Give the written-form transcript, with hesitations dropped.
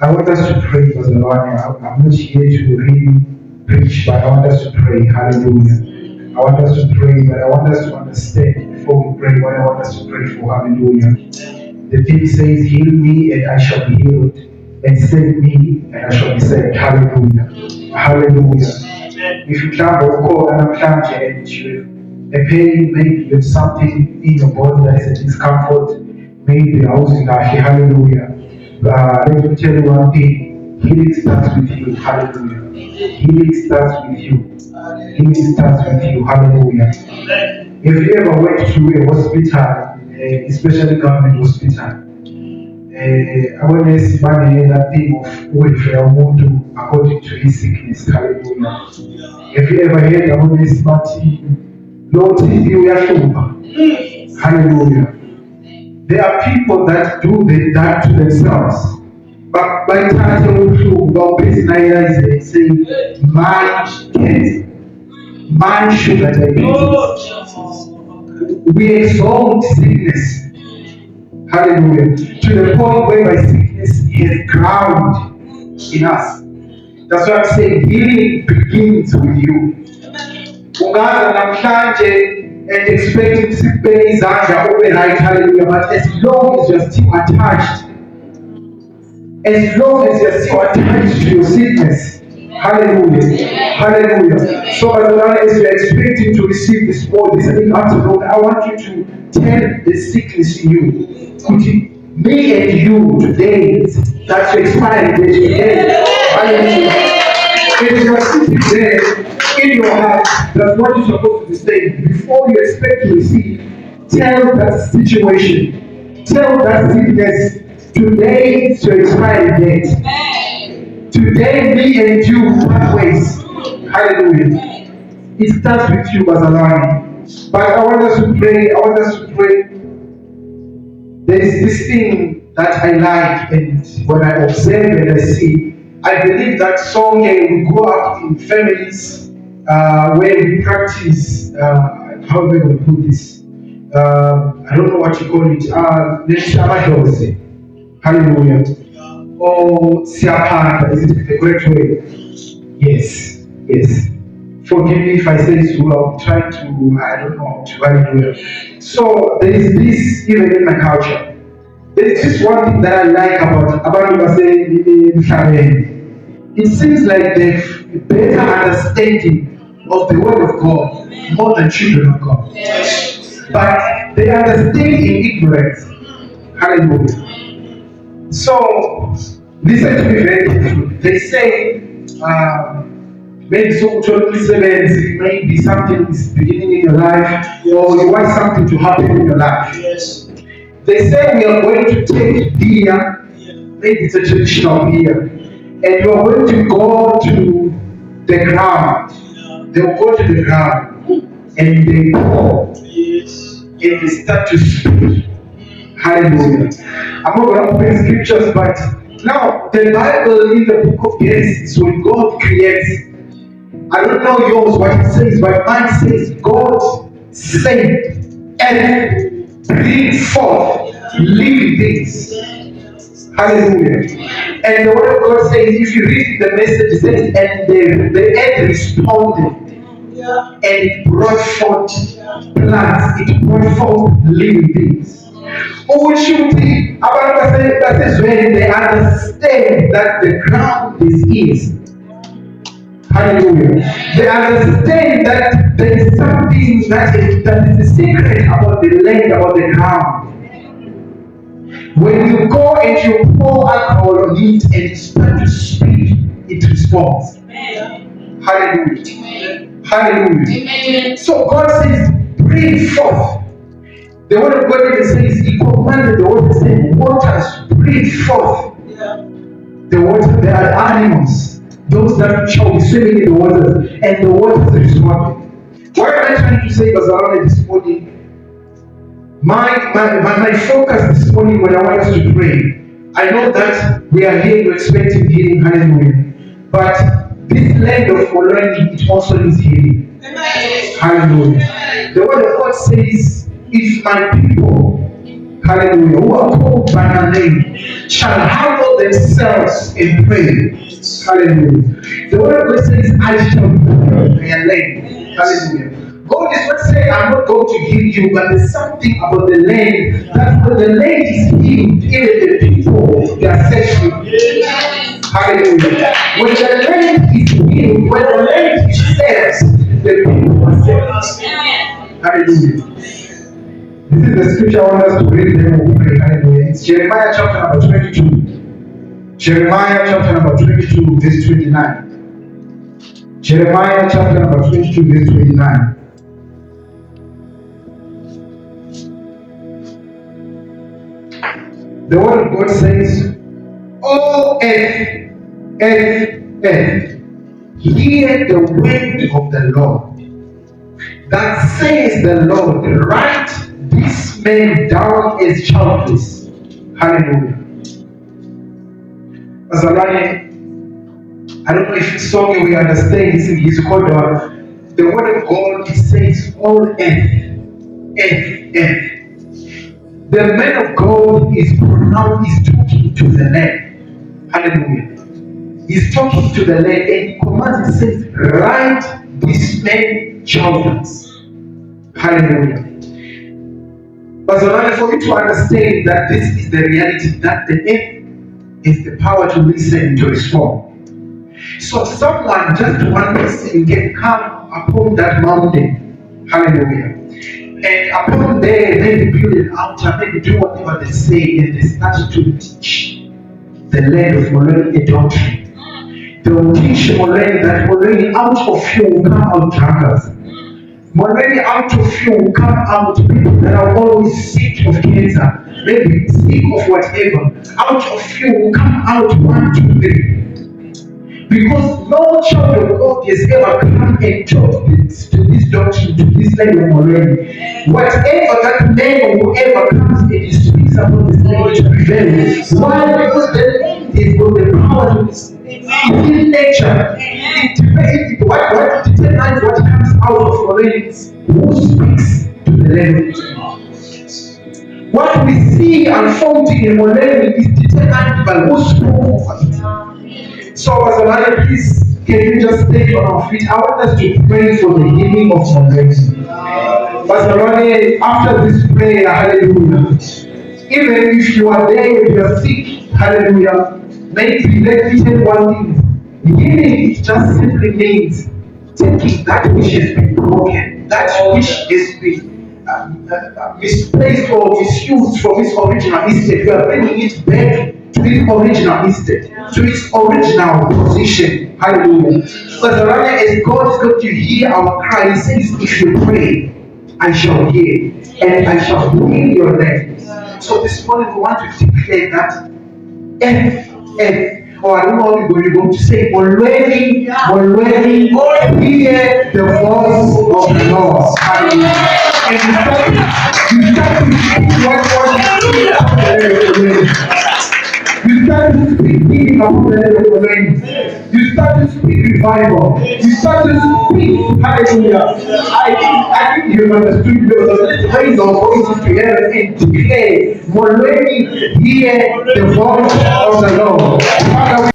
I want us to pray for the Lord. I'm not here to really preach, but I want us to pray. Hallelujah. I want us to pray, but I want us to understand before we pray what I want us to pray for. Hallelujah. The thing says, heal me and I shall be healed, and save me and I shall be saved. Hallelujah. Hallelujah. If you can't call and I'm trying to you, a pain, maybe you have something in your body that is a discomfort, maybe I was in hallelujah. Let me tell you one thing, healing starts with you. Hallelujah. Healing starts with you. Healing starts with you. Hallelujah. If you ever went to a hospital, especially government hospital, awareness money that thing of welfare umuntu according to his sickness. Hallelujah. If you ever heard awareness party, Lord, you are hallelujah. There are people that do that to themselves. But by the time they say, mind cancer, mind sugar diabetes. We exalt sickness. Hallelujah. To the point whereby sickness is ground in us. That's why I'm saying healing begins with you. Ungaza namhlanje and expecting sick pain izandla overnight, hallelujah. But as long as you're still attached, as long as you're still attached to your sickness, hallelujah, hallelujah. So as long as you're expecting to receive this word this afternoon, I want you to tell the sickness in you. Could me and you today, that's your expired date today. Hallelujah. If you're sitting there in your heart, that's what you're supposed to be saying. Before you expect to receive, tell that situation, tell that sickness, today is your expired date. Today, me and you part ways. Hallelujah. It starts with you, Bazalani. But I want us to pray. I want us to pray. There is this thing that I like, and when I observe and I see, I believe that song we grow up in families where we practice, how am I going to put this? I don't know what you call it. Hallelujah. Or Siapanta, is it the correct way? Yes, yes. Forgive me if I say this wrong. I'm trying to, I don't know, to hallelujah. So there is this even in my culture. There is just one thing that I like about it seems like they've a better understanding of the word of God more than children of God. Yes. But they understand in ignorance. Hallelujah. So listen to me very carefully. They say maybe so maybe something is beginning in your life, or you want something to happen in your life. Yes. They say we are going to take beer, maybe it's a traditional beer, and you are going to go to the ground. They will go to the ground and they pour, and they start to speak. Hallelujah. I'm not going to open scriptures, but now the Bible in the book of Genesis, when God creates, I don't know yours what it says, but mine says God said and bring forth living things. Hallelujah. And the word of God says, if you read the message, it says, and the earth responded, and it brought forth plants, it brought forth living things. What you think about that is when they understand that the ground is his. Hallelujah. They understand that there is something that is a secret about the land, about the ground. When you go and you pour alcohol on it and you start to speak, it responds. Amen. Hallelujah. Amen. Hallelujah. Amen. So God says, bring forth. The word of God even says, He commanded the water, saying, waters, bring forth. Yeah. The water, there are animals, those that shall be swimming in the waters, and the waters responded. What am I trying to say, Bazalone, this morning? My focus this morning when I want us to pray, I know that we are here to expecting healing, hallelujah. But this land of molweni, it also needs healing. Amen. Hallelujah. Amen. The word of God says, if my people hallelujah, who are called by my name, shall humble themselves and pray. Hallelujah. The word of God says, I shall heal their land. Hallelujah. God is not saying, I'm not going to heal you, but there's something about the land that when the land is healed, even the people, they are set free. Hallelujah. When the land is healed, when the land is saved, the people are saved. Hallelujah. This is the scripture I want us to read, then we'll pray. Hallelujah. It's Jeremiah chapter number 22. Jeremiah chapter number 22, verse 29. Jeremiah chapter number 22, verse 29. The word of God says, "O earth, earth, earth, hear the word of the Lord. That says the Lord, write this man down as childless." Hallelujah. Azalane, I don't know if it's song we understand this in his corridor. The word of God, it says, all earth, earth, earth. The man of God is talking to the land. Hallelujah. He's talking to the land and he commands, it says, write this man childless. Hallelujah. But for you to understand that this is the reality, that the earth is the power to listen, to respond. So someone, just one person, can come upon that mountain. Hallelujah. And upon there, maybe build an altar, maybe do whatever they say, and they start to teach the land of molweni adultery. They will teach molweni that molweni out of you will come out drunkards. Molweni out of you will come out people that are always sick of cancer, maybe sick of whatever. Out of you will come out 1, 2, 3. Because no child of God has ever come and taught to this doctrine, to this land already. Whatever that man or whoever comes and he speaks about this language to prevail. Why? Because the land is got the power to this. It's in nature. What determines what comes out of already is who speaks to the land. What we see unfolding in molweni is determined by who spoke over it. So, Pastor, please, can you just stay on our feet? I want us to pray for the healing of molweni. Pastor, after this prayer, hallelujah. Even if you are there, if you are sick, hallelujah. Maybe let me tell you one thing. Healing just simply means taking that which has been broken, that which has been misplaced or misused from its original estate. We are bringing it back to its original estate, to its original position. Hallelujah. But as long as God is going to hear our cry, He says, if you pray, I shall hear, and I shall heal your land. So this morning we want to declare that or I don't know how you're going to say, molweni, hear the voice of the Lord. Hallelujah. And you start to speak what God is. You start to speak healing of the land. You start to speak revival. You start to speak, hallelujah. I think you understood because let's raise our voices together and declare, molweni, hear the voice of the Lord. Father,